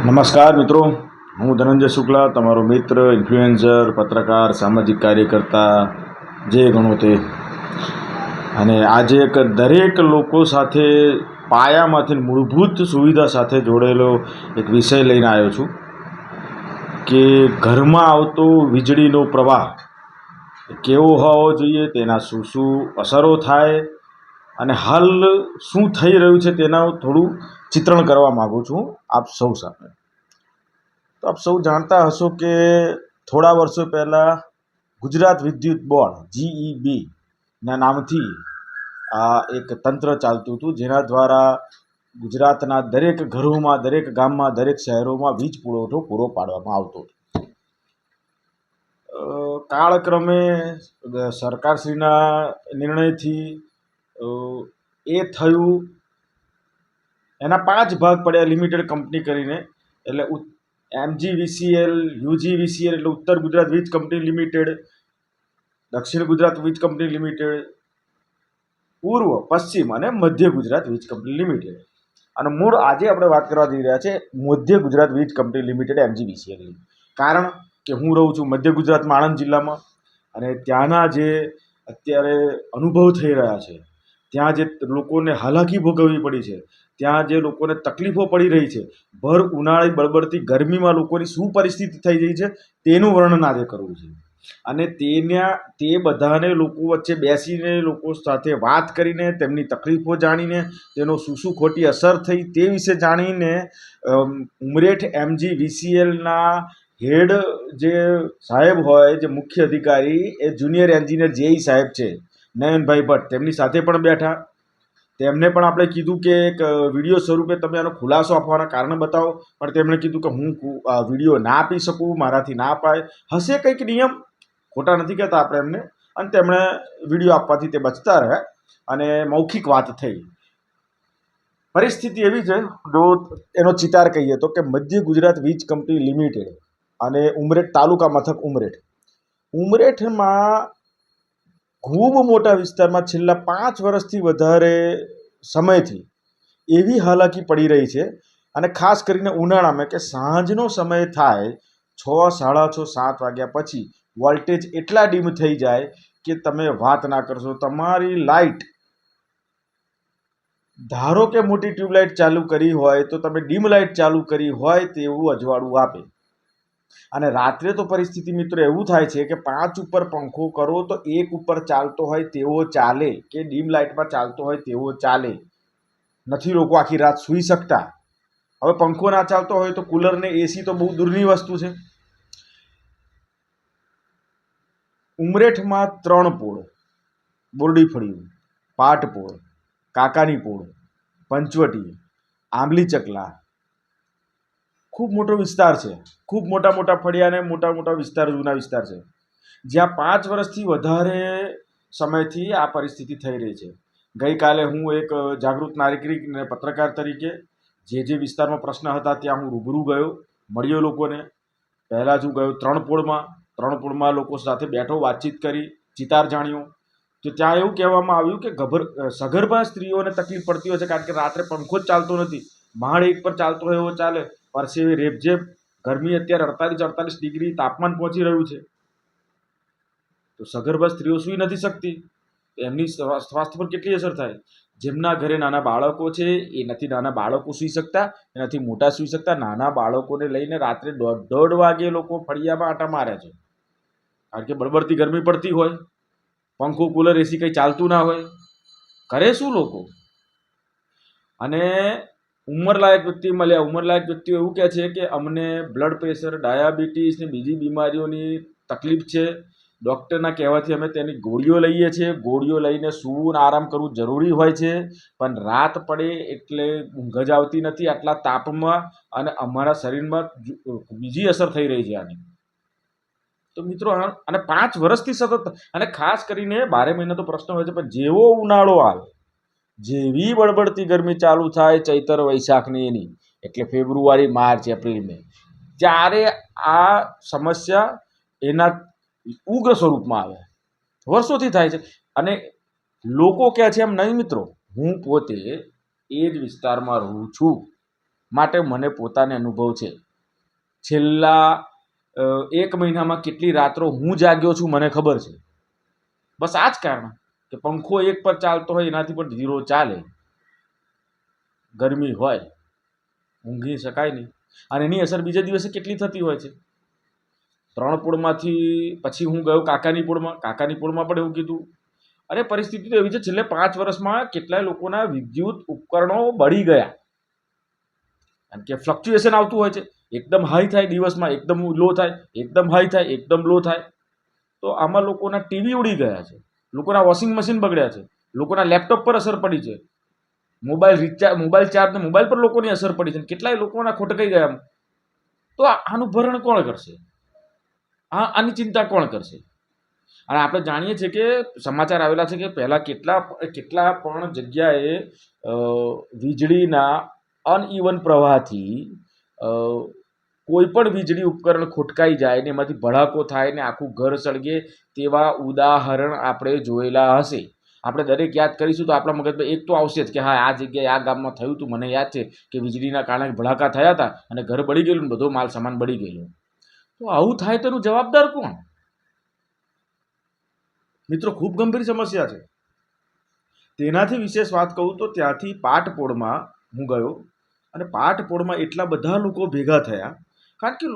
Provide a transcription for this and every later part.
નમસ્કાર મિત્રો, હું ધનંજય શુક્લા, તમારો મિત્ર, ઇન્ફ્લુએન્સર, પત્રકાર, સામાજિક કાર્યકર્તા, જે ગણો તે. અને આજે એક દરેક લોકો સાથે પાયામાંથી મૂળભૂત સુવિધા સાથે જોડેલો એક વિષય લઈને આવ્યો છું કે ઘરમાં આવતો વીજળીનો પ્રવાહ કેવો હોવો જોઈએ, તેના શું શું અસરો થાય અને હાલ શું થઈ રહ્યું છે તેના થોડું ચિત્રણ કરવા માગું છું આપ સૌ સામે. તો આપ સૌ જાણતા હશો કે થોડા વર્ષો પહેલાં ગુજરાત વિદ્યુત બોર્ડ GEB ના નામથી એક તંત્ર ચાલતું હતું, જેના દ્વારા ગુજરાતના દરેક ઘરોમાં, દરેક ગામમાં, દરેક શહેરોમાં વીજ પુરવઠો પૂરો પાડવામાં આવતો હતો. કાળક્રમે સરકારશ્રીના નિર્ણયથી એ થયું, એના 5 ભાગ પડ્યા લિમિટેડ કંપની કરીને. એટલે MGVCL, UGVCL એટલે ઉત્તર ગુજરાત વીજ કંપની લિમિટેડ, દક્ષિણ ગુજરાત વીજ કંપની લિમિટેડ, પૂર્વ, પશ્ચિમ અને મધ્ય ગુજરાત વીજ કંપની લિમિટેડ. અને મૂળ આજે આપણે વાત કરવા જઈ રહ્યા છે મધ્ય ગુજરાત વીજ કંપની લિમિટેડ MGVCL. કારણ કે હું રહું છું મધ્ય ગુજરાતમાં, આણંદ જિલ્લામાં, અને ત્યાંના જે અત્યારે અનુભવ થઈ રહ્યા છે, ત્યાં જે લોકોને હાલાકી ભોગવવી પડી છે, ત્યાં જે લોકોને તકલીફો પડી રહી છે, ભર ઉનાળે બળબડતી ગરમીમાં લોકોની શું પરિસ્થિતિ થઈ રહી છે તેનું વર્ણન આજે કરવું છે. અને તે બધાને લોકો વચ્ચે બેસીને, લોકો સાથે વાત કરીને, તેમની તકલીફો જાણીને, તેનો શું શું ખોટી અસર થઈ તે વિશે જાણીને ઉમરેઠ MGVCLના હેડ જે સાહેબ હોય, જે મુખ્ય અધિકારી, એ જુનિયર એન્જિનિયર JE સાહેબ છે, નયનભાઈ ભટ્ટ, તેમની સાથે પણ બેઠા. તેમને પણ આપણે કીધું કે એક વિડીયો સ્વરૂપે તમે આનો ખુલાસો આપવાના કારણ બતાવો, પણ તેમણે કીધું કે હું વિડીયો ના આપી શકું, મારાથી ના અપાય, હશે કંઈક નિયમ, ખોટા નથી કહેતા આપણે એમને. અને તેમણે વિડીયો આપવાથી તે બચતા રહ્યા અને મૌખિક વાત થઈ. પરિસ્થિતિ એવી છે, જો એનો ચિતાર કહીએ તો, કે મધ્ય ગુજરાત વીજ કંપની લિમિટેડ અને ઉમરેઠ તાલુકા મથક ઉમરેઠમાં ખૂબ મોટા વિસ્તારમાં છેલ્લા 5 વર્ષથી વધારે સમયથી એવી હાલાકી પડી રહી છે. અને ખાસ કરીને ઉનાળામાં, કે સાંજનો સમય થાય 6, 6:30, 7 વાગ્યા પછી વોલ્ટેજ એટલા ડીમ થઈ જાય કે તમે વાત ના કરશો. તમારી લાઇટ, ધારો કે મોટી ટ્યુબલાઇટ ચાલુ કરી હોય તો તમે ડીમ લાઇટ ચાલુ કરી હોય તેવું અજવાળું આપે. અને રાત્રે તો પરિસ્થિતિ મિત્રો એવું થાય છે કે 5 ઉપર પંખો કરો તો 1 ઉપર ચાલતો હોય તેવો ચાલે, કે ડીમ લાઇટમાં ચાલતો હોય તેવો ચાલે. નથી લોકો આખી રાત સૂઈ શકતા. હવે પંખો ના ચાલતો હોય તો કુલર ને AC તો બહુ દૂરની વસ્તુ છે. ઉમરેઠમાં 3 પોળ, બોરડી ફળિયું, પાટપોળ, કાકાની પોળ, પંચવટી, આંબલી ચકલા, ખૂબ મોટો વિસ્તાર છે. ખૂબ મોટા મોટા ફળિયા અને મોટા મોટા વિસ્તાર, જૂના વિસ્તાર છે, જ્યાં 5 વર્ષથી વધારે સમયથી આ પરિસ્થિતિ થઈ રહી છે. ગઈકાલે હું એક જાગૃત નાગરિક અને પત્રકાર તરીકે જે વિસ્તારમાં પ્રશ્ન હતા ત્યાં હું રૂબરૂ ગયો, મળ્યો લોકોને. પહેલાં જ હું ગયો 3 પોળમાં લોકો સાથે બેઠો, વાતચીત કરી, ચિતાર જાણ્યો. તો ત્યાં એવું કહેવામાં આવ્યું કે સગર્ભા સ્ત્રીઓને તકલીફ પડતી હોય છે, કારણ કે રાત્રે પંખો જ ચાલતો નથી. માળ 1 પર ચાલતો હોય એવો ચાલે, પરસેવે રેબઝેબ, ગરમી અત્યારે 48 ડિગ્રી તાપમાન પહોંચી રહ્યું છે. તો સગર્ભા સ્ત્રીઓ સૂઈ નથી શકતી, એમની સ્વાસ્થ્ય પર કેટલી અસર થાય. જેમના ઘરે નાના બાળકો છે એ નથી નાના બાળકો સૂઈ શકતા, એ નથી મોટા સૂઈ શકતા. નાના બાળકોને લઈને રાત્રે 1:30 વાગે લોકો ફળિયામાં આટા મારે છે, કારણ કે બળબડતી ગરમી પડતી હોય, પંખો, કુલર, AC કંઈ ચાલતું ના હોય. કરે શું લોકો? અને ઉંમરલાયક વ્યક્તિ મળ્યા. ઉંમરલાયક વ્યક્તિઓ એવું કહે છે કે અમને બ્લડ પ્રેશર, ડાયાબિટીસ ને બીજી બીમારીઓની તકલીફ છે. ડૉક્ટરના કહેવાથી અમે તેની ગોળીઓ લઈએ છીએ. ગોળીઓ લઈને સૂવું અને આરામ કરવું જરૂરી હોય છે, પણ રાત પડે એટલે ઊંઘ જ આવતી નથી આટલા તાપમાં, અને અમારા શરીરમાં બીજી અસર થઈ રહી છે આની. તો મિત્રો, અને 5 વર્ષથી સતત, અને ખાસ કરીને 12 મહિના તો પ્રશ્ન હોય છે, પણ જેવો ઉનાળો આવે, જેવી બળબડતી ગરમી ચાલુ થાય ચૈતર વૈશાખની એની, એટલે ફેબ્રુઆરી, માર્ચ, એપ્રિલ, મે, ત્યારે આ સમસ્યા એના ઉગ્ર સ્વરૂપમાં આવે. વર્ષોથી થાય છે. અને લોકો કહે છે એમ નહીં મિત્રો, હું પોતે એ જ વિસ્તારમાં રહું છું. માટે મને પોતાને અનુભવ છે. છેલ્લા 1 મહિનામાં કેટલી રાત્રો હું જાગ્યો છું મને ખબર છે. બસ આ જ કારણ કે પંખો એક પર ચાલતો હોય એનાથી પણ 0 ચાલે, ગરમી હોય, ઊંઘી શકાય નહીં. અને એની અસર બીજે દિવસે કેટલી થતી હોય છે. 3 પોળમાંથી પછી હું ગયો કાકાની પોળમાં પણ એવું કીધું. અરે પરિસ્થિતિ તો એવી છે, છેલ્લે 5 વર્ષમાં કેટલાય લોકોના વિદ્યુત ઉપકરણો બળી ગયા. કારણ કે ફ્લક્ચ્યુએશન આવતું હોય છે, એકદમ હાઈ થાય દિવસમાં, એકદમ લો થાય, એકદમ હાઈ થાય, એકદમ લો થાય. તો આમાં લોકોના ટીવી ઉડી ગયા છે, લોકોના વોશિંગ મશીન બગડ્યા છે, લોકોના લેપટોપ પર અસર પડી છે, મોબાઈલ ચાર્જ ને મોબાઈલ પર લોકોની અસર પડી છે, કેટલાય લોકોના ખોટકાઈ ગયા. તો આનું ભરણ કોણ કરશે? આની ચિંતા કોણ કરશે? અને આપણે જાણીએ છીએ કે સમાચાર આવેલા છે કે પહેલાં કેટલા પણ જગ્યાએ વીજળીના અનઇવન પ્રવાહથી કોઈ પણ વીજળી ઉપકરણ ખોટકાઈ જાય ને એમાંથી ભડાકો થાય ને આખું ઘર સળગે તેવા ઉદાહરણ આપણે જોયેલા હશે. આપણે દરેક યાદ કરીશું તો આપણા મગજમાં એક તો આવશે જ કે હા, આ જગ્યાએ આ ગામમાં થયું હતું, મને યાદ છે કે વીજળીના કારણે ભડાકા થયા હતા અને ઘર બળી ગયેલું ને બધો માલ સામાન બળી ગયેલો. તો આવું થાય તો એનું જવાબદાર કોણ? મિત્રો, ખૂબ ગંભીર સમસ્યા છે. તેનાથી વિશેષ વાત કહું તો ત્યાંથી પાટપોળમાં હું ગયો અને પાટપોળમાં એટલા બધા લોકો ભેગા થયા. કારણ કે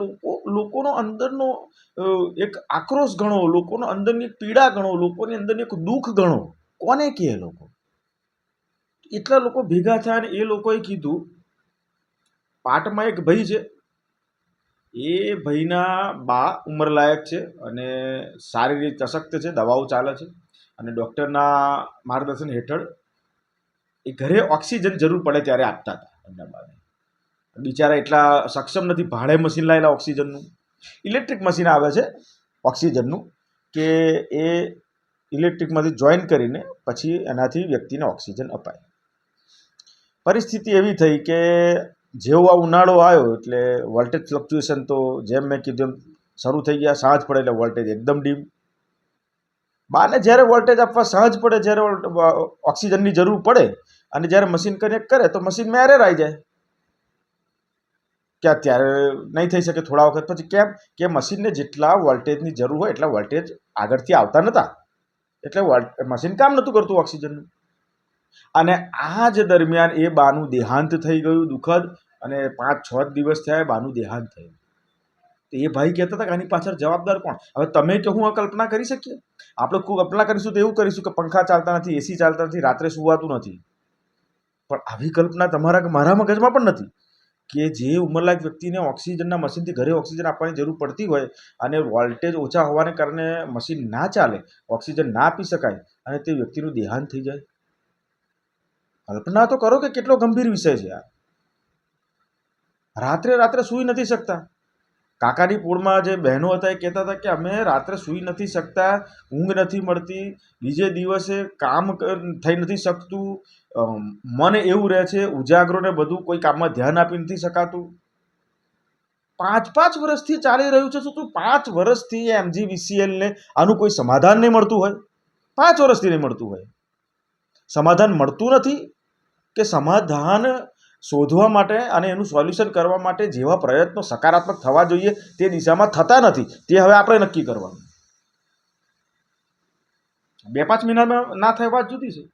લોકોનો અંદરનો એક આક્રોશ ગણો, લોકોનો અંદરની એક પીડા ગણો, લોકોની અંદરની એક દુઃખ ગણો. કોને કહે લોકો? એટલા લોકો ભેગા થયા અને એ લોકોએ કીધું, પાટમાં એક ભાઈ છે, એ ભાઈના બા ઉંમરલાયક છે અને શારીરિક અશક્ત છે, દવાઓ ચાલે છે અને ડૉક્ટરના માર્ગદર્શન હેઠળ એ ઘરે ઓક્સિજન જરૂર પડે ત્યારે આપતા હતા. એમના બાને બિચારા એટલા સક્ષમ નથી, ભાડે મશીન લાવેલા ઓક્સિજનનું. ઇલેક્ટ્રિક મશીન આવે છે ઓક્સિજનનું કે એ ઇલેક્ટ્રિકમાંથી જોઈન કરીને પછી એનાથી વ્યક્તિને ઓક્સિજન અપાય. પરિસ્થિતિ એવી થઈ કે જેવો આ ઉનાળો આવ્યો એટલે વોલ્ટેજ ફ્લક્ચ્યુએશન તો જેમ મેં કીધું એમ શરૂ થઈ ગયા. સાંજ પડે એટલે વોલ્ટેજ એકદમ ડીમ. બાને જ્યારે વોલ્ટેજ આપવા સાંજ પડે, જ્યારે ઓક્સિજનની જરૂર પડે અને જ્યારે મશીન કનેક્ટ કરે તો મશીનમાં એરર આવી જાય કે અત્યારે નહીં થઈ શકે. થોડા વખત પછી કેમ કે મશીનને જેટલા વોલ્ટેજની જરૂર હોય એટલા વોલ્ટેજ આગળથી આવતા નહોતા, એટલે મશીન કામ નહોતું કરતું ઓક્સિજનનું. અને આ જ દરમિયાન એ બાનું દેહાંત થઈ ગયું, દુઃખદ. અને 5-6 દિવસ થયા બાનું દેહાંત થયું. તો એ ભાઈ કહેતા હતા કે આની પાછળ જવાબદાર કોણ? હવે તમે કે હું આ કલ્પના કરી શકીએ? આપણે કલ્પના કરીશું તો એવું કરીશું કે પંખા ચાલતા નથી, એસી ચાલતા નથી, રાત્રે સુવાતું નથી. પણ આવી કલ્પના તમારા મારા મગજમાં પણ નથી કે જે ઉંમરલાયક વ્યક્તિને ઓક્સિજનના મશીનથી ઘરે ઓક્સિજન આપવાની જરૂર પડતી હોય અને વોલ્ટેજ ઓછા હોવાને કારણે મશીન ના ચાલે, ઓક્સિજન ના આપી શકાય અને તે વ્યક્તિનું દેહાંત થઈ જાય. કલ્પના તો કરો કે કેટલો ગંભીર વિષય છે આ. રાત્રે સૂઈ નથી શકતા. કાકાની પોળમાં જે બહેનો હતા એ કહેતા હતા કે અમે રાત્રે સૂઈ નથી શકતા, ઊંઘ નથી મળતી, બીજે દિવસે કામ થઈ નથી શકતું, મન એવું રહે છે ઉજાગરો ને બધું, કોઈ કામમાં ધ્યાન આપી નથી શકાતું. 5 વર્ષથી ચાલી રહ્યું છે. શું 5 વર્ષથી MGVCLને આનું કોઈ સમાધાન નહીં મળતું હોય? 5 વર્ષથી નહીં મળતું હોય. સમાધાન મળતું નથી કે સમાધાન શોધવા માટે અને એનું સોલ્યુશન કરવા માટે જેવા પ્રયત્નો સકારાત્મક થવા જોઈએ તે દિશામાં થતા નથી, તે હવે આપણે નક્કી કરવાનું. 2-5 મહિનામાં ના થાય વાત જુદી છે.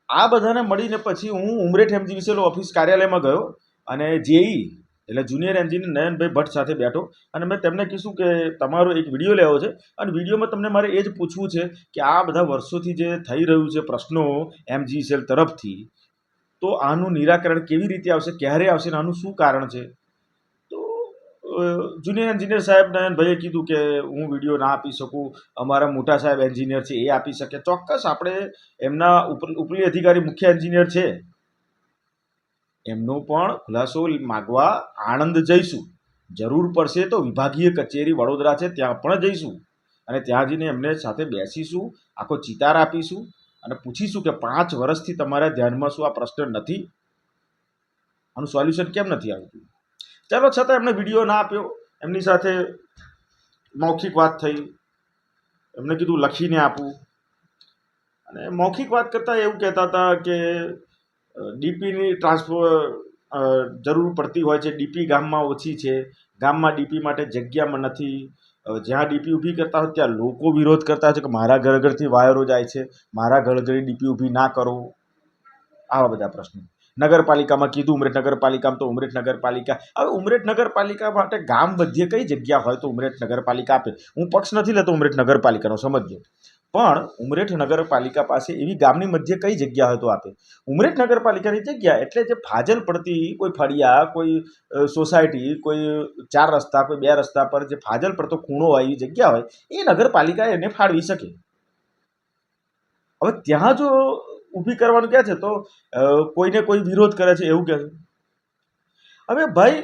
આ બધાને મળીને પછી હું ઉમરેઠ MGVCL ઓફિસ કાર્યાલયમાં ગયો અને જેઈ એટલે જુનિયર એન્જિનિયર નયનભાઈ ભટ્ટ સાથે બેઠો અને મેં તેમને કીધું કે તમારો એક વિડીયો લેવો છે અને વિડીયોમાં તમને મારે એ જ પૂછવું છે કે આ બધા વર્ષોથી જે થઈ રહ્યું છે પ્રશ્નો MGVCL તરફથી, તો આનું નિરાકરણ કેવી રીતે આવશે, ક્યારે આવશે, આનું શું કારણ છે? તો જુનિયર એન્જિનિયર સાહેબ નયનભાઈએ કીધું કે હું વિડીયો ના આપી શકું, અમારા મોટા સાહેબ એન્જિનિયર છે એ આપી શકે. ચોક્કસ આપણે એમના ઉપલી અધિકારી મુખ્ય એન્જિનિયર છે એમનો પણ ખુલાસો માગવા આણંદ જઈશું. જરૂર પડશે તો વિભાગીય કચેરી વડોદરા છે ત્યાં પણ જઈશું અને ત્યાં જઈને એમને સાથે બેસીશું, આખો ચિતાર આપીશું અને પૂછીશું કે 5 વર્ષથી તમારા ધ્યાનમાં શું આ પ્રશ્ન નથી? આનું સોલ્યુશન કેમ નથી આવતું? ચાલો, છતાં એમને વિડીયો ના આપ્યો. એમની સાથે મૌખિક વાત થઈ. એમને કીધું લખીને આપું અને મૌખિક વાત કરતાં એવું કહેતા હતા કે ડીપીની જરૂર પડતી હોય છે. ડીપી ગામમાં ઓછી છે, ગામમાં ડીપી માટે જગ્યામાં નથી. જ્યાં ડીપી ઊભી કરતા હોય ત્યાં લોકો વિરોધ કરતા હોય છે કે મારા ઘર ઘરથી વાયરો જાય છે, મારા ઘર ઘરે ડીપી ઊભી ના કરો. આવા બધા પ્રશ્નો. નગરપાલિકામાં કીધું, ઉમરેઠ નગરપાલિકામાં, તો ઉમરેઠ નગરપાલિકા, હવે ઉમરેઠ નગરપાલિકા માટે ગામ મધ્યે કઈ જગ્યા હોય તો ઉમરેઠ નગરપાલિકા આપે. હું પક્ષ નથી લેતો ઉમરેઠ નગરપાલિકાનો, સમજજો, પણ ઉમરેઠ નગરપાલિકા પાસે એવી ગામની મધ્યે કઈ જગ્યા હોય તો આપે. ઉમરેઠ નગરપાલિકાની જગ્યા એટલે જે ફાજલ પડતી કોઈ ફળિયા, કોઈ સોસાયટી, કોઈ 4 રસ્તા, કોઈ 2 રસ્તા પર જે ફાજલ પડતો ખૂણો હોય, એવી જગ્યા હોય, એ નગરપાલિકા એને ફાળવી શકે. હવે ત્યાં જો ઊભી કરવાનું કહે છે તો કોઈને કોઈ વિરોધ કરે છે એવું કહે છે. હવે ભાઈ,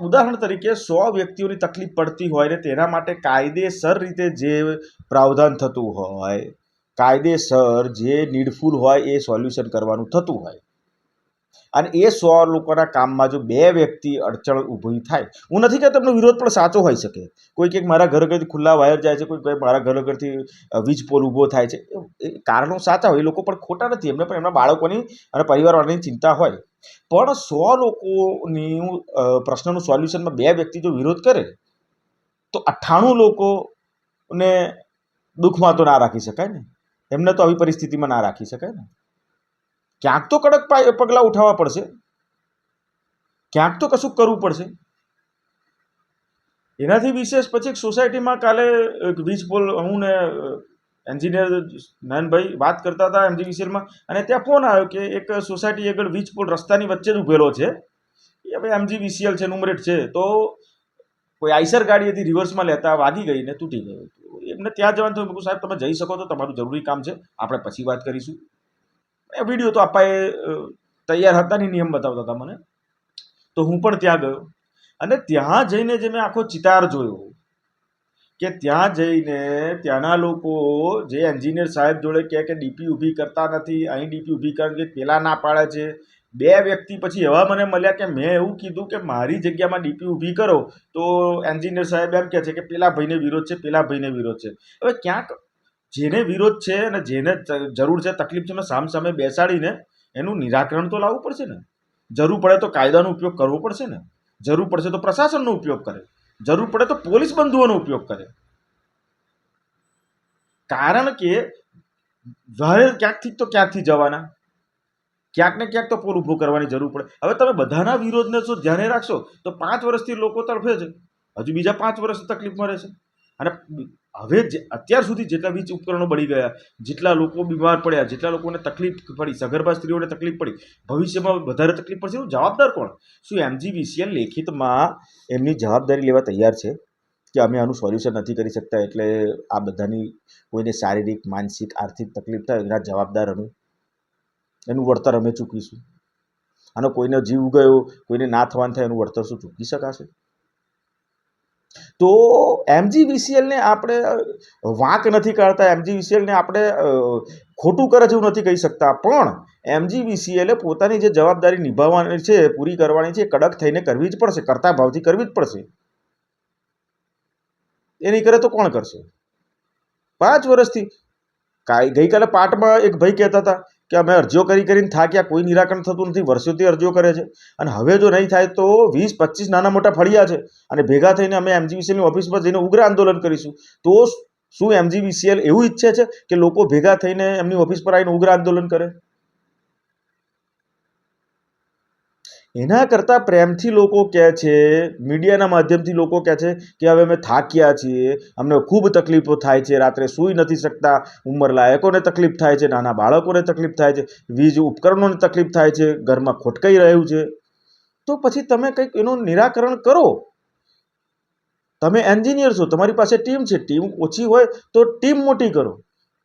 ઉદાહરણ તરીકે 100 વ્યક્તિઓની તકલીફ પડતી હોય ને તેના માટે કાયદેસર રીતે જે પ્રાવધાન થતું હોય, કાયદેસર જે નીડફુલ હોય એ સોલ્યુશન કરવાનું થતું હોય, અને એ 100 લોકોના કામમાં જો 2 વ્યક્તિ અડચણ ઊભી થાય, હું નથી કહેતો એમનો વિરોધ પણ સાચો હોઈ શકે. કોઈ કે મારા ઘર ઘરથી ખુલ્લા વાયર જાય છે, કોઈ મારા ઘર ઘરથી વીજ પોલ ઊભો થાય છે, એ કારણો સાચા હોય, એ લોકો પણ ખોટા નથી, એમને પણ એમના બાળકોની અને પરિવારવાળાની ચિંતા હોય. પણ 100 લોકોની પ્રશ્નનું સોલ્યુશનમાં 2 વ્યક્તિ જો વિરોધ કરે તો 98 લોકોને દુઃખમાં તો ના રાખી શકાય ને, એમને તો આવી પરિસ્થિતિમાં ના રાખી શકાય ને. ક્યાંક તો કડક પગલાં ઉઠાવવા પડશે, ક્યાંક તો કશું કરવું પડશે. એનાથી વિશેષ પછી સોસાયટીમાં કાલે વીજ પોલ, હું ને એન્જિનિયર નયનભાઈ વાત કરતા હતા MGVCLમાં, અને ત્યાં ફોન આવ્યો કે એક સોસાયટી આગળ વીજ પોલ રસ્તાની વચ્ચે જ ઉભેલો છે. એ હવે MGVCL છે, ઉમરેઠ છે, તો કોઈ આઈસર ગાડી હતી, રિવર્સમાં લેતા વાગી ગઈ ને તૂટી ગયો. એમને ત્યાં જવાનું થયું. મેં સાહેબ તમે જઈ શકો તો તમારું જરૂરી કામ છે, આપણે પછી વાત કરીશું. એ વિડીયો તો આપવા એ તૈયાર હતા નહીં, નિયમ બતાવતા હતા મને, તો હું પણ ત્યાં ગયો. અને ત્યાં જઈને જે મેં આખો ચિતાર જોયો કે ત્યાં જઈને ત્યાંના લોકો જે એન્જિનિયર સાહેબ જોડે કહે કે ડીપી ઊભી કરતા નથી, અહીં ડીપી ઊભી કરે કે પેલા ના પાડે છે. 2 વ્યક્તિ પછી એવા મને મળ્યા કે મેં એવું કીધું કે મારી જગ્યામાં ડીપી ઊભી કરો, તો એન્જિનિયર સાહેબ એમ કહે છે કે પેલા ભાઈને વિરોધ છે, પેલા ભાઈને વિરોધ છે. હવે ક્યાંક જેને વિરોધ છે અને જેને જરૂર છે, તકલીફ છે, સામે બેસાડીને એનું નિરાકરણ તો લાવવું પડશે ને. જરૂર પડે તો કાયદાનો ઉપયોગ કરવો પડશે ને, જરૂર પડશે તો પ્રશાસનનો ઉપયોગ કરે, જરૂર પડે તો પોલીસ બંધુઓનો ઉપયોગ કરે. કારણ કે વાયર ક્યાંકથી તો ક્યાંકથી જવાના, ક્યાંક ને ક્યાંક તો પોલ ઊભો કરવાની જરૂર પડે. હવે તમે બધાના વિરોધને જો ધ્યાને રાખશો તો 5 વર્ષથી લોકો તડફે છે, હજુ બીજા 5 વર્ષ તકલીફમાં રહેશે. અને હવે અત્યાર સુધી જેટલા વીજ ઉપકરણો બળી ગયા, જેટલા લોકો બીમાર પડ્યા, જેટલા લોકોને તકલીફ પડી, સગર્ભા સ્ત્રીઓને તકલીફ પડી, ભવિષ્યમાં વધારે તકલીફ પડશે, એનું જવાબદાર કોણ? શું MGVCL લેખિતમાં એમની જવાબદારી લેવા તૈયાર છે કે અમે આનું સોલ્યુશન નથી કરી શકતા, એટલે આ બધાની કોઈને શારીરિક, માનસિક, આર્થિક તકલીફ થાય એના જવાબદાર અમે, એનું વળતર અમે ચૂકવીશું? અને કોઈને જીવ ગયો, કોઈને ના થવાનું થાય, એનું વળતર શું ચૂકવી શકાશે? તો MGVCLને આપણે વાંક નથી કાઢતા, MGVCLને આપણે ખોટું કરે છે એવું નથી કહી શકતા, પણ MGVCLે પોતાની જે જવાબદારી નિભાવવાની છે, પૂરી કરવાની છે, કડક થઈને કરવી જ પડશે, કરતા ભાવથી કરવી જ પડશે. એ નહીં કરે તો કોણ કરશે? 5 વર્ષથી ગઈકાલે પાટમાં એક ભાઈ કહેતા હતા કે અમે અરજીઓ કરીને થાક્યા, કોઈ નિરાકરણ થતું નથી, વર્ષોથી અરજીઓ કરે છે, અને હવે જો નહીં થાય તો 20-25 નાના મોટા ફળિયા છે, અને ભેગા થઈને અમે MGVCLની ઓફિસમાં જઈને ઉગ્ર આંદોલન કરીશું. તો શું MGVCL એવું ઈચ્છે છે કે લોકો ભેગા થઈને એમની ઓફિસ પર આવીને ઉગ્ર આંદોલન કરે? એના કરતાં પ્રેમથી લોકો કહે છે, મીડિયાના માધ્યમથી લોકો કહે છે કે હવે અમે થાક્યા છીએ, અમને ખૂબ તકલીફો થાય છે, રાત્રે સૂઈ નથી શકતા, ઉંમરલાયકોને તકલીફ થાય છે, નાના બાળકોને તકલીફ થાય છે, વીજ ઉપકરણોને તકલીફ થાય છે, ઘરમાં ખોટકાઈ રહ્યું છે, તો પછી તમે કંઈક એનું નિરાકરણ કરો. તમે એન્જિનિયર છો, તમારી પાસે ટીમ છે, ટીમ ઓછી હોય તો ટીમ મોટી કરો,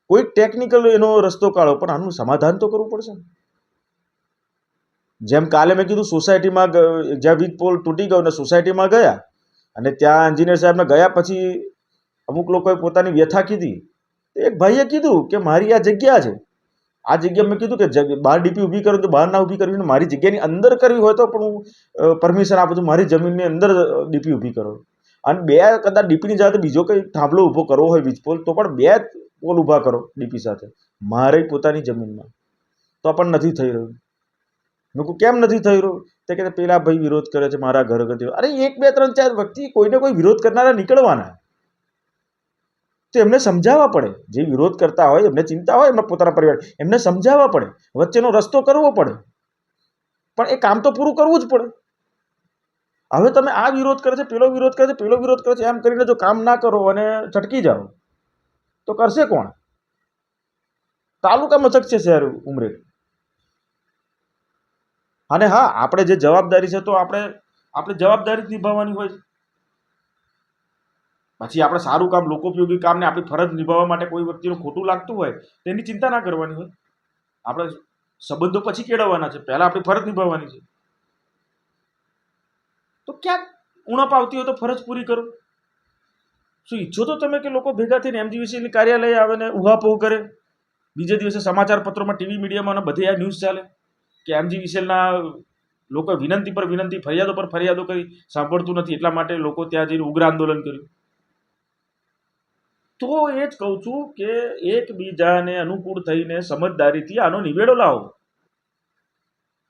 કોઈક ટેકનિકલ એનો રસ્તો કાઢો, પણ આનું સમાધાન તો કરવું પડશે ને. જેમ કાલે મેં કીધું, સોસાયટીમાં જ્યાં વીજ પોલ તૂટી ગયો ને સોસાયટીમાં ગયા, અને ત્યાં એન્જિનિયર સાહેબને ગયા પછી અમુક લોકોએ પોતાની વ્યથા કીધી. એક ભાઈએ કીધું કે મારી આ જગ્યા છે, આ જગ્યા મેં કીધું કે બહાર ડીપી ઊભી કરો તો બહાર ના ઊભી કરવી, મારી જગ્યાની અંદર કરવી હોય તો પણ હું પરમિશન આપું છું, મારી જમીનની અંદર ડીપી ઊભી કરો. અને 2 કદાચ ડીપીની સાથે બીજો કંઈ થાંભલો ઊભો કરવો હોય વીજ પોલ, તો પણ 2 પોલ ઊભા કરો ડીપી સાથે, મારી પોતાની જમીનમાં. તો પણ નથી થઈ રહ્યું. મેં કહું કેમ નથી થઈ રહ્યું? તે કે પેલા ભાઈ વિરોધ કરે છે મારા ઘર ગતિ. અરે 1 2 3 4 વ્યક્તિ કોઈને કોઈ વિરોધ કરનારા નીકળવાના, તો એમને સમજાવવા પડે. જે વિરોધ કરતા હોય એમને ચિંતા હોય એમના પોતાના પરિવાર, એમને સમજાવવા પડે, વચ્ચેનો રસ્તો કરવો પડે, પણ એ કામ તો પૂરું કરવું જ પડે. હવે તમે આ વિરોધ કરે છે, પેલો વિરોધ કરે છે, પેલો વિરોધ કરે છે, એમ કરીને જો કામ ના કરો અને છટકી જાઓ તો કરશે કોણ? તાલુકા મથક છે શહેર ઉમરેઠ. અને હા, આપણે જે જવાબદારી છે તો આપણે જવાબદારી જ નિભાવવાની હોય છે. પછી આપણે સારું કામ, લોકોપયોગી કામને આપણી ફરજ નિભાવવા માટે કોઈ વ્યક્તિનું ખોટું લાગતું હોય તેની ચિંતા ના કરવાની હોય. આપણે સંબંધો પછી કેળવવાના છે, પહેલા આપણી ફરજ નિભાવવાની છે. તો ક્યાંક ઉણપ આવતી હોય તો ફરજ પૂરી કરો. શું ઈચ્છો તો તમે કે લોકો ભેગા થઈને એમજીવીસીએલની કાર્યાલય આવે ને ઉહાપોહ કરે? બીજે દિવસે સમાચાર પત્રોમાં, ટીવી મીડિયામાં બધે આ ન્યૂઝ ચાલે કે એમજીવીસીએલના લોકો વિનંતી પર વિનંતી, ફરિયાદો પર ફરિયાદો કરી, સાંભળતું નથી, એટલા માટે લોકો ત્યાં જઈને ઉગ્ર આંદોલન કર્યું. તો એ જ કહું છું કે એકબીજાને અનુકૂળ થઈને સમજદારીથી આનો નિવેડો લાવો.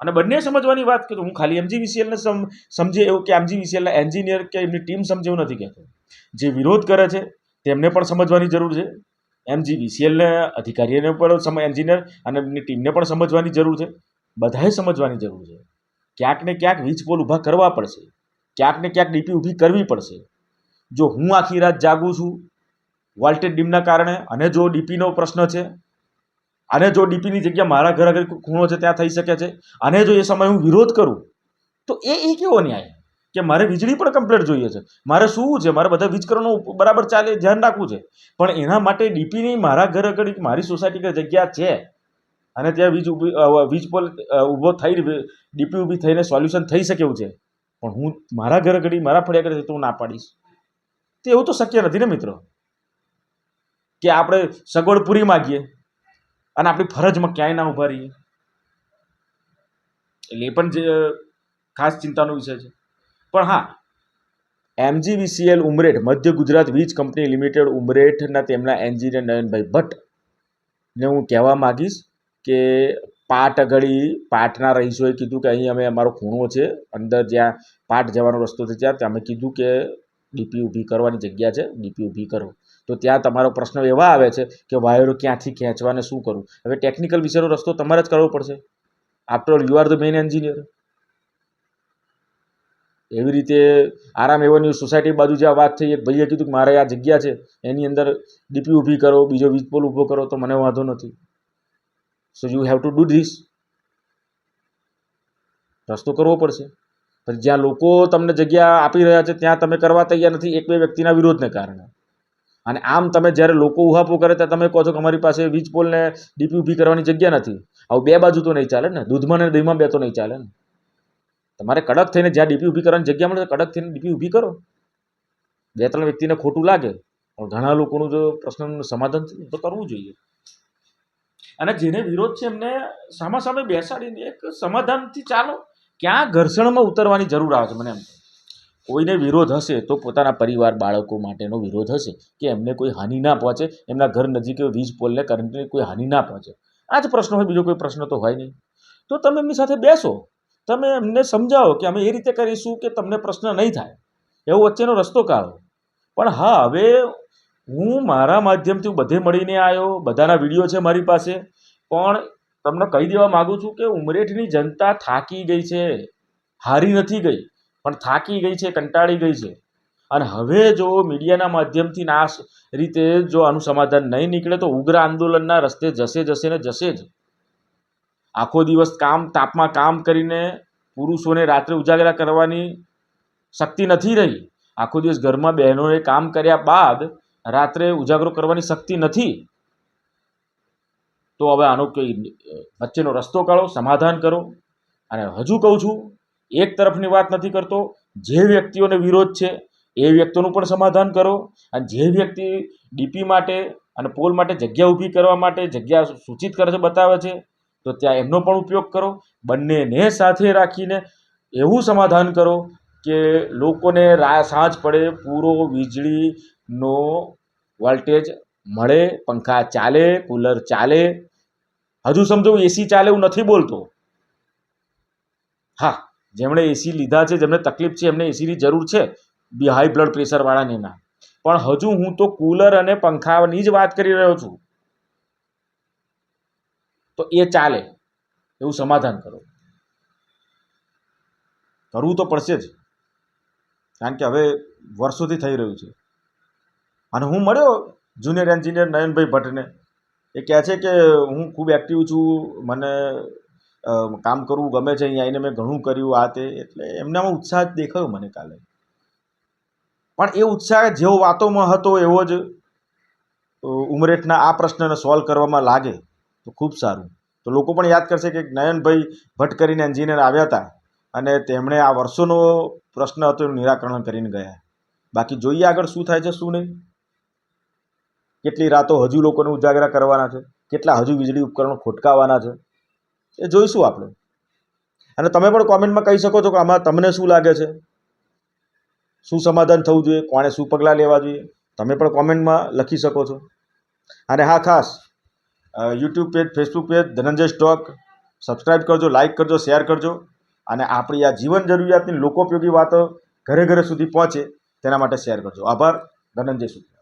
અને બંને સમજવાની વાત કરું. હું ખાલી એમજીવીસીએલને સમજે એવું કે એમજીવીસીએલના એન્જિનિયર કે એમની ટીમ સમજે એવું નથી કહેતો. જે વિરોધ કરે છે તેમને પણ સમજવાની જરૂર છે. એમજીવીસીએલના અધિકારીઓને પણ, એન્જિનિયર અને એમની ટીમને પણ સમજવાની જરૂર છે. બધાએ સમજવાની જરૂર છે. ક્યાંક ને ક્યાંક વીજ પોલ ઊભા કરવા પડશે, ક્યાંક ને ક્યાંક ડીપી ઊભી કરવી પડશે. જો હું આખી રાત જાગું છું વોલ્ટેજ ડીમના કારણે, અને જો ડીપીનો પ્રશ્ન છે, અને જો ડીપીની જગ્યા મારા ઘર આગળ ખૂણો છે ત્યાં થઈ શકે છે, અને જો એ સમયે હું વિરોધ કરું તો એ કેવો ન્યાય કે મારે વીજળી પણ કમ્પ્લીટ જોઈએ છે, મારે શું છે, મારે બધા વીજકરણો બરાબર ચાલે ધ્યાન રાખવું છે, પણ એના માટે ડીપીની મારા ઘર આગળ મારી સોસાયટી જગ્યા છે અને ત્યાં વીજ પોલ ઊભો થઈ ડીપી ઊભી થઈને સોલ્યુશન થઈ શકે એવું છે, પણ હું મારા ઘર આગળ મારા ફળિયા આગળ તો હું ના પાડીશ? તો એવું તો શક્ય નથી ને મિત્રો, કે આપણે સગવડ પૂરી માગીએ અને આપણી ફરજમાં ક્યાંય ના ઉભા રહીએ. એટલે એ પણ જે ખાસ ચિંતાનો વિષય છે. પણ હા, એમજીવીસીએલ ઉમરેઠ, મધ્ય ગુજરાત વીજ કંપની લિમિટેડ ઉમરેઠના તેમના એન્જિનિયર નયનભાઈ ભટ્ટને હું કહેવા માગીશ કે પાટના રહીશોએ કીધું કે અહીં અમે અમારો ખૂણો છે, અંદર જ્યાં પાટ જવાનો રસ્તો છે ત્યાં અમે કીધું કે ડીપી ઊભી કરવાની જગ્યા છે, ડીપી ઊભી કરો. તો ત્યાં તમારો પ્રશ્ન એવા આવે છે કે વાયરો ક્યાંથી ખેંચવાને શું કરવું. હવે ટેકનિકલ વિષયનો રસ્તો તમારે જ કરવો પડશે. After all you are the main engineer. એવી રીતે આરામ એવન્યુ સોસાયટી બાજુ જ્યાં વાત થઈ, એક ભાઈએ કીધું કે મારે આ જગ્યા છે એની અંદર ડીપી ઊભી કરો, બીજો વીજ પોલ ઊભો કરો, તો મને વાંધો નથી. So you have to do this. રસ્તો કરવો પડશે. પણ જ્યાં લોકો તમને જગ્યા આપી રહ્યા છે ત્યાં તમે કરવા તૈયાર નથી, 1 2 વ્યક્તિના વિરોધને કારણે. અને આમ તમે જ્યારે લોકો ઉહાપો કરે ત્યાં તમે કહો છો કે અમારી પાસે વીજ પોલને ડીપી ઊભી કરવાની જગ્યા નથી. આવું 2 બાજુ તો નહીં ચાલે ને. દૂધમાં ને દહીંમાં 2 તો નહીં ચાલે ને. તમારે કડક થઈને જ્યાં ડીપી ઊભી કરવાની જગ્યા મળે કડક થઈને ડીપી ઊભી કરો. 2 3 વ્યક્તિને ખોટું લાગે પણ ઘણા લોકોનું જો પ્રશ્નનું સમાધાન તો કરવું જોઈએ. અને જેને વિરોધ છે એમને સામે બેસાડીને એક સમાધાનથી ચાલો. ક્યાં ઘર્ષણમાં ઉતરવાની જરૂર આવે છે મને એમ. કોઈને વિરોધ હશે તો પોતાના પરિવાર બાળકો માટેનો વિરોધ હશે કે એમને કોઈ હાનિ ના પહોંચે, એમના ઘર નજીક વીજ પોલને કરંટની કોઈ હાનિ ના પહોંચે. આ જ પ્રશ્ન હોય, બીજો કોઈ પ્રશ્ન તો હોય નહીં. તો તમે એમની સાથે બેસો, તમે એમને સમજાવો કે અમે એ રીતે કરીશું કે તમને પ્રશ્ન નહીં થાય, એવો વચ્ચેનો રસ્તો કાઢો. પણ હા, હવે હું મારા માધ્યમથી બધે મળીને આવ્યો, બધાના વિડીયો છે મારી પાસે, પણ તમને કહી દેવા માગું છું કે ઉમરેઠની જનતા થાકી ગઈ છે, હારી નથી ગઈ પણ થાકી ગઈ છે, કંટાળી ગઈ છે. અને હવે જો મીડિયાના માધ્યમથી આ રીતે જો આનું સમાધાન નહીં નીકળે તો ઉગ્ર આંદોલનના રસ્તે જશે ને જશે જ. આખો દિવસ તાપમાં કામ કરીને પુરુષોને રાત્રે ઉજાગરા કરવાની શક્તિ નથી રહી. આખો દિવસ ઘરમાં બહેનોએ કામ કર્યા બાદ રાત્રે ઉજાગરો કરવાની શક્તિ નથી. તો હવે આનો કોઈ વચ્ચેનો રસ્તો કાઢો, સમાધાન કરો. અને હજુ કહું છું, એક તરફની વાત નથી કરતો. જે વ્યક્તિઓને વિરોધ છે એ વ્યક્તિઓનું પણ સમાધાન કરો. અને જે વ્યક્તિ ડીપી માટે અને પોલ માટે જગ્યા ઊભી કરવા માટે જગ્યા સૂચિત કરે છે, બતાવે છે, તો ત્યાં એમનો પણ ઉપયોગ કરો. બંનેને સાથે રાખીને એવું સમાધાન કરો કે લોકોને સાંજ પડે પૂરો વીજળીનો વોલ્ટેજ મળે, પંખા ચાલે, કુલર ચાલે. હજુ સમજો એસી ચાલે એવું નથી બોલતો. હા, જેમણે એસી લીધા છે, જેમને તકલીફ છે, એમને એસીની જરૂર છે, હાઈ બ્લડ પ્રેશરવાળાને ના. પણ હજુ હું તો કુલર અને પંખાની જ વાત કરી રહ્યો છું. તો એ ચાલે એવું સમાધાન કરો. કરવું તો પડશે જ, કારણ કે હવે વર્ષોથી થઈ રહ્યું છે. અને હું મળ્યો જુનિયર એન્જિનિયર નયનભાઈ ભટ્ટને. એ કહે છે કે હું ખૂબ એક્ટિવ છું, મને કામ કરવું ગમે છે, અહીંયા આવીને મેં ઘણું કર્યું આ તે. એટલે એમનામાં ઉત્સાહ જ દેખાયો મને કાલે. પણ એ ઉત્સાહ જેવો વાતોમાં હતો એવો જ ઉમરેઠના આ પ્રશ્નને સોલ્વ કરવામાં લાગે તો ખૂબ સારું. તો લોકો પણ યાદ કરશે કે નયનભાઈ ભટ્ટ કરીને એન્જિનિયર આવ્યા હતા અને તેમણે આ વર્ષોનો પ્રશ્ન હતો એનું નિરાકરણ કરીને ગયા. બાકી જોઈએ આગળ શું થાય છે શું નહીં. કેટલી રાતો હજુ લોકોને ઉજાગરા કરવાના છે, કેટલા હજુ વીજળી ઉપકરણો ખોટકાવાના છે, એ જોઈશું આપણે. અને તમે પણ કોમેન્ટમાં કહી શકો છો કે આમાં તમને શું લાગે છે, શું સમાધાન થવું જોઈએ, કોણે શું પગલાં લેવા જોઈએ. તમે પણ કોમેન્ટમાં લખી શકો છો. અને હા, ખાસ YouTube page, Facebook page Dhananjay stock subscribe કરજો, લાઇક કરજો, શેર કરજો. અને આપણી આ જીવન જરૂરિયાતની લોકોપયોગી વાતો ઘરે ઘરે સુધી પહોંચે તેના માટે શેર કરજો. આભાર. ધનંજય સ્ટોક.